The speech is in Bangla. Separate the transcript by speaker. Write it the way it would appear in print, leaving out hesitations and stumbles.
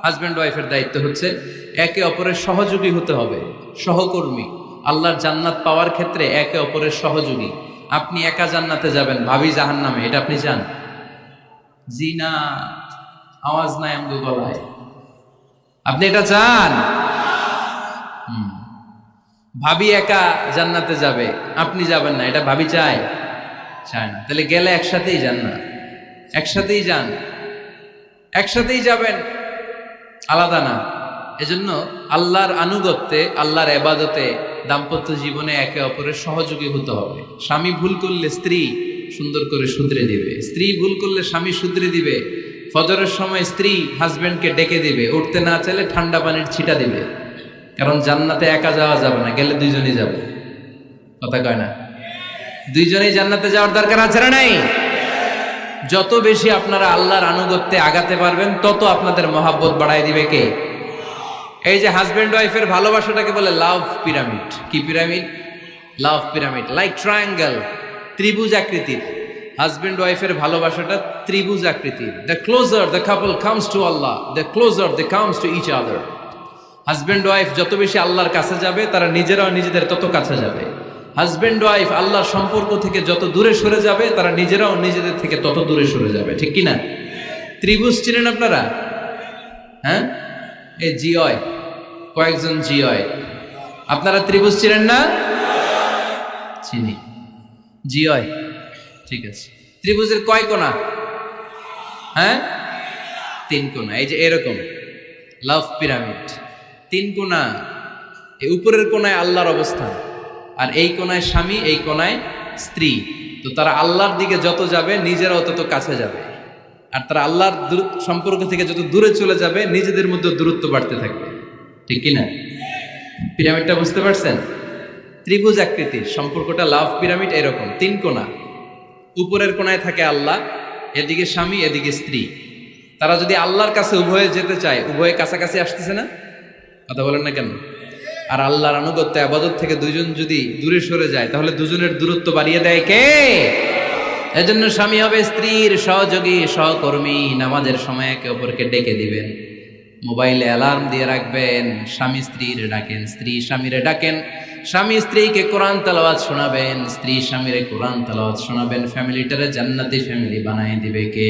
Speaker 1: হাজব্যান্ড ওয়াইফের দায়িত্ব হচ্ছে একে অপরের সহযোগী হতে হবে, সহকর্মী। আল্লাহর জান্নাত পাওয়ার ক্ষেত্রে একে অপরের সহযোগী। আপনি একা জান্নাতে যাবেন, ভাবি জাহান্নামে, এটা আপনি চান? জি না, আওয়াজ নাই আমগো গলায়। আপনি এটা চান? ভাবি একা জান্নাতে যাবে, আপনি যাবেন না, এটা ভাবি চায়? চায় না। তাহলে গেলে একসাথেই যান না, একসাথেই যান, একসাথেই যাবেন, আলাদা না। এজন্য আল্লাহর আনুগত্যে, আল্লাহর ইবাদতে, দাম্পত্য জীবনে একে অপরের সহযোগী হতে হবে। স্বামী ভুল করলে স্ত্রী সুন্দর করে শুধরে দিবে, স্ত্রী ভুল করলে স্বামী শুধরে দিবে। ফজরের সময় স্ত্রী হাজবেন্ডকে ডেকে দিবে, উঠতে না চাইলে ঠান্ডা পানির ছিটা দিবে। কারণ জান্নাতে একা যাওয়া যাবে না, গেলে দুইজনই যাবে। কথা কয় না? দুইজনেই জান্নাতে যাওয়ার দরকার আছে না নাই? যত বেশি আপনারা আল্লাহর আনুগত্যে আগাতে পারবেন, তত আপনাদের মহাব্বত বাড়ায় দিবে কে? এই যে হাজবেন্ড ওয়াইফের ভালোবাসাটাকে বলে লাভ পিরামিড। কি pyramid? Love pyramid, like triangle, ত্রিভুজ আকৃতির। হাজবেন্ড ওয়াইফের ভালোবাসাটা ত্রিভুজ আকৃতির। The closer the couple comes to Allah, the closer they comes to each other. Husband wife যত বেশি আল্লাহর কাছে যাবে, তারা নিজেরাও নিজেদের তত কাছে যাবে। হাজবেন্ড ওয়াইফ আল্লাহর সম্পর্ক থেকে যত দূরে সরে যাবে, তারা নিজেরাও নিজেদের থেকে তত দূরে সরে যাবে। ঠিক কিনা? ত্রিভুজ চিনেন আপনারা? হ্যাঁ, এই জিওয় কয়েকজন জিওয়, আপনারা ত্রিভুজ চিনেন না? চিনি, জিওয়, ঠিক আছে। ত্রিভুজের কয় কোণা? হ্যাঁ, 3 কোণা। এই যে এরকম লাভ পিরামিড, 3 কোণা। এই উপরের কোণায় আল্লাহর অবস্থান, আর এই কোণায় স্বামী, এই কোণায় স্ত্রী। তো তারা আল্লাহর দিকে যত যাবে, নিজেরাও তত কাছে যাবে। আর তারা আল্লাহর সম্পর্ক থেকে যত দূরে চলে যাবে, নিজেদের মধ্যে দূরত্ব বাড়তে থাকবে। ঠিক কিনা? পিরামিডটা বুঝতে পারছেন? ত্রিভুজ আকৃতির সম্পর্কটা লাভ পিরামিড এরকম, 3 কোণা। উপরের কোণায় থাকে আল্লাহ, এদিকে স্বামী, এদিকে স্ত্রী। তারা যদি আল্লাহর কাছে উভয়ে যেতে চায়, উভয়ে কাছাকাছি আসতেছে না? কথা বলেন না কেন? আর আল্লাহর আনুগত্য ইবাদত থেকে দুইজন যদি দূরে সরে যায়, তাহলে দুজনের দূরত্ব বাড়িয়ে দেয় কে? এজন্য স্বামী হবে স্ত্রীর সহযোগী, সহকর্মী। নামাজের সময় একে অপরকে ডেকে দিবেন, মোবাইলে অ্যালার্ম দিয়ে রাখবেন। স্বামী স্ত্রীর ডাকেন, স্ত্রী স্বামীরে ডাকেন। স্বামী স্ত্রীকে কোরআন তেলাওয়াত শোনাবেন, স্ত্রী স্বামীরে কোরআন তেলাওয়াত শোনাবেন। ফ্যামিলিটারে জান্নাতি ফ্যামিলি বানায় দিবে কে?